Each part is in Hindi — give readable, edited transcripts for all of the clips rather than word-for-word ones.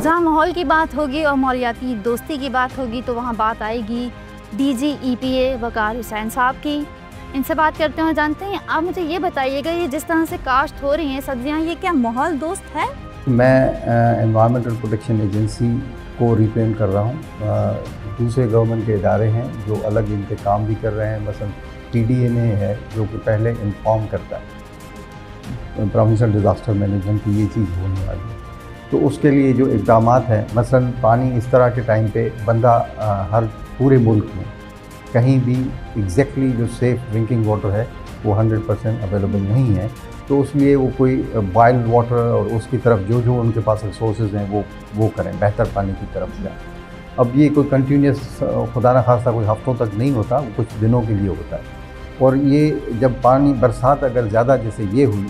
जहाँ माहौल की बात होगी और माहौलियाती दोस्ती की बात होगी तो वहाँ बात आएगी डीजी EPA वकार हुसैन साहब की। इनसे बात करते हैं, जानते हैं। आप मुझे ये बताइएगा, ये जिस तरह से काश्त हो रही हैं सब्जियाँ, ये क्या माहौल दोस्त है? मैं एनवायरमेंटल प्रोटेक्शन एजेंसी को रिप्रेजेंट कर रहा हूँ। दूसरे गवर्नमेंट के इदारे हैं जो अलग इन पे काम भी कर रहे हैं। मसलन TDNA है जो कि पहले इन्फॉर्म करता है प्रोविंशियल डिज़ास्टर मैनेजमेंट की ये चीज़ होने वाली है, तो उसके लिए जो इक़दामात हैं, मसलन पानी इस तरह के टाइम पे बंदा हर पूरे मुल्क में कहीं भी एग्जैक्टली जो सेफ़ ड्रिंकिंग वाटर है वो 100% अवेलेबल नहीं है, तो उसलिए वो कोई बॉइल्ड वाटर और उसकी तरफ जो उनके पास रिसोर्सेज हैं वो करें, बेहतर पानी की तरफ जाएं। अब ये कोई कंटिन्यूस खुदा न खास्ता कोई हफ्तों तक नहीं होता, वो कुछ दिनों के लिए होता है। और ये जब पानी बरसात अगर ज़्यादा जैसे ये हुई,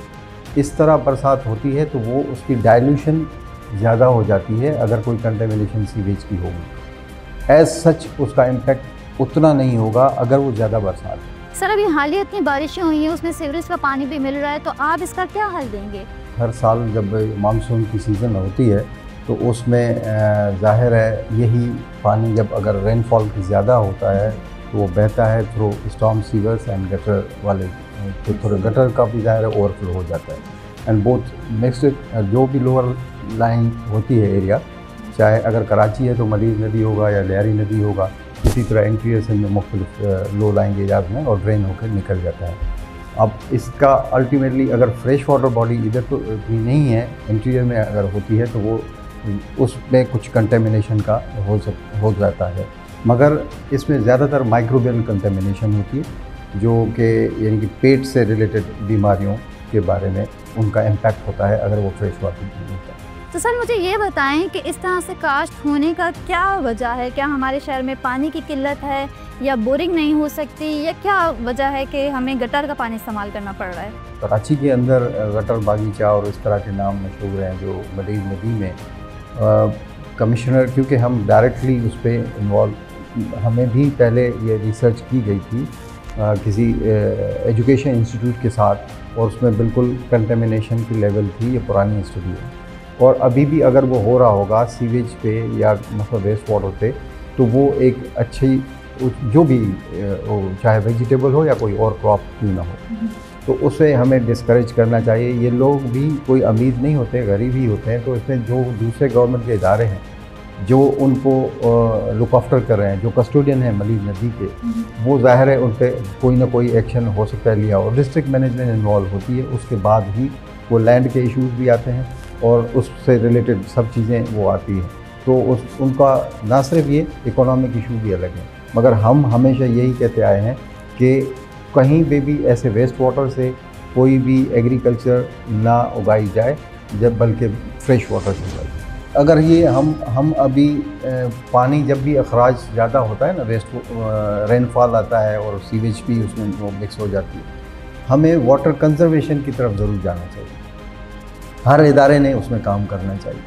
इस तरह बरसात होती है तो वो उसकी डाइल्यूशन ज़्यादा हो जाती है अगर कोई कंटेमिनेशन सीवेज की होगी। एज सच उसका इम्पेक्ट उतना नहीं होगा अगर वो ज़्यादा बरसात है। सर, अभी हाल ही इतनी बारिशें हुई हैं, उसमें सीवरेज का पानी भी मिल रहा है, तो आप इसका क्या हल देंगे? हर साल जब मानसून की सीज़न होती है तो उसमें ज़ाहिर है यही पानी जब अगर रेनफॉल की ज़्यादा होता है तो वो बहता है through storm sewers and gutter वाले, तो थोड़े गटर का भी ज़ाहिर है ओवरफ्लो हो जाता है। एंड बोथ मिक्सड जो भी लोअर लाइन होती है एरिया, चाहे अगर कराची है तो मलीर नदी होगा या लियारी नदी होगा, इसी तरह इंटीरियर से मुख्तलिफ लो लाइन एरियाज में और ड्रेन होकर निकल जाता है। अब इसका अल्टीमेटली अगर फ्रेश वाटर बॉडी इधर तो इतनी नहीं है, इंटीरियर में अगर होती है तो वो उसमें कुछ कंटेमिनेशन का हो जाता है, मगर इसमें ज़्यादातर माइक्रोबियल कंटेमिनेशन होती है जो कि यानी कि पेट से रिलेटेड बीमारियों के बारे में उनका इम्पैक्ट होता है अगर वो फ्रेश वाटर नहीं होता है। तो सर मुझे ये बताएं कि इस तरह से काश्त होने का क्या वजह है? क्या हमारे शहर में पानी की किल्लत है या बोरिंग नहीं हो सकती, या क्या वजह है कि हमें गटर का पानी इस्तेमाल करना पड़ रहा है? कराची के अंदर गटर बागीचा और इस तरह के नाम मशहूर हैं जो मलीर नदी में कमिश्नर, क्योंकि हम डायरेक्टली उस पर इन्वॉल्व, हमें भी पहले ये रिसर्च की गई थी किसी एजुकेशन इंस्टीट्यूट के साथ, और उसमें बिल्कुल कंटेमिनेशन की लेवल थी, ये पुरानी स्टडी है। और अभी भी अगर वो हो रहा होगा सीवेज पे या मतलब वेस्ट वाटर पे, तो वो एक अच्छी जो भी चाहे वेजिटेबल हो या कोई और क्रॉप क्यों ना हो, तो उसे हमें डिस्करेज करना चाहिए। ये लोग भी कोई अमीर नहीं होते, गरीब ही होते हैं, तो इसमें जो दूसरे गवर्नमेंट के इदारे हैं जो उनको लुक आफ्टर कर रहे हैं, जो कस्टोडियन हैं मलीर नदी के, वो ज़ाहिर है उन पर कोई ना कोई एक्शन हो सकता है लिया, और डिस्ट्रिक्ट मैनेजमेंट इन्वॉल्व होती है। उसके बाद ही वो लैंड के इश्यूज़ भी आते हैं और उससे रिलेटेड सब चीज़ें वो आती हैं, तो उनका ना सिर्फ ये इकोनॉमिक इशू भी अलग है, मगर हम हमेशा यही कहते आए हैं कि कहीं पे भी ऐसे वेस्ट वाटर से कोई भी एग्रीकल्चर ना उगाई जाए, जब बल्कि फ्रेश वाटर से उगाई। अगर ये हम अभी पानी जब भी अखराज ज़्यादा होता है ना, रेनफॉल आता है और सीवेज भी उसमें वो मिक्स हो जाती है, हमें वाटर कंजर्वेशन की तरफ ज़रूर जाना चाहिए। हर इदारे ने उसमें काम करना चाहिए,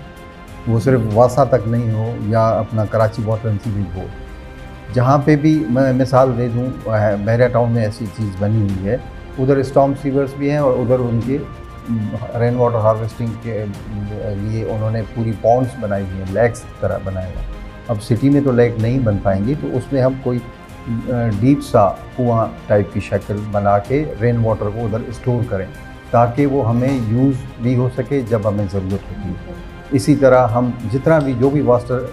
वो सिर्फ वासा तक नहीं हो या अपना Karachi water and sewage board. जहाँ पे भी मैं मिसाल दे दूँ, बहरिया टाउन में ऐसी चीज़ बनी हुई है, उधर स्टॉर्म सीवर्स भी हैं और उधर उनके रेन वाटर हार्वेस्टिंग के लिए उन्होंने पूरी पॉन्ड्स बनाई हुई हैं, लेक्स तरह बनाए हुए। अब सिटी में तो लेक नहीं बन पाएंगी, तो उसमें हम कोई डीप सा कुआं टाइप की शक्ल बना के रेन वाटर को उधर स्टोर करें, ताकि वो हमें यूज़ भी हो सके जब हमें ज़रूरत होती है। इसी तरह हम जितना भी जो भी वाटर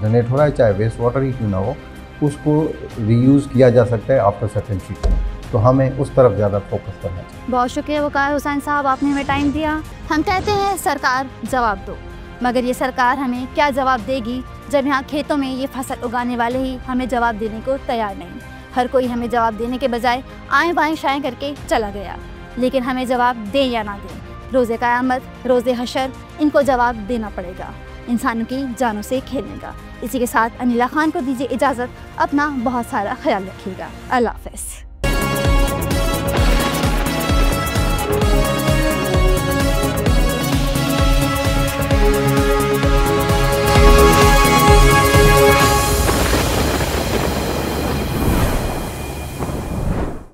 जनरेट हो रहा है, चाहे वेस्ट वाटर ही क्यों ना हो, उसको रीयूज़ किया जा सकता है आफ्टर सर्टेन ट्रीटमेंट, तो हमें उस तरफ ज़्यादा फोकस करना चाहिए। बहुत शुक्रिया वकार हुसैन साहब, आपने हमें टाइम दिया। हम कहते हैं सरकार जवाब दो, मगर ये सरकार हमें क्या जवाब देगी जब यहाँ खेतों में ये फसल उगाने वाले ही हमें जवाब देने को तैयार नहीं। हर कोई हमें जवाब देने के बजाय आएँ बाएँ शाएँ करके चला गया, लेकिन हमें जवाब दें या ना दें, रोज़े क़यामत, रोज़े हशर, इनको जवाब देना पड़ेगा इंसानों की जानों से खेलने का। इसी के साथ अनिला खान को दीजिए इजाज़त। अपना बहुत सारा ख्याल रखिएगा। अल्लाह हाफ़िज़।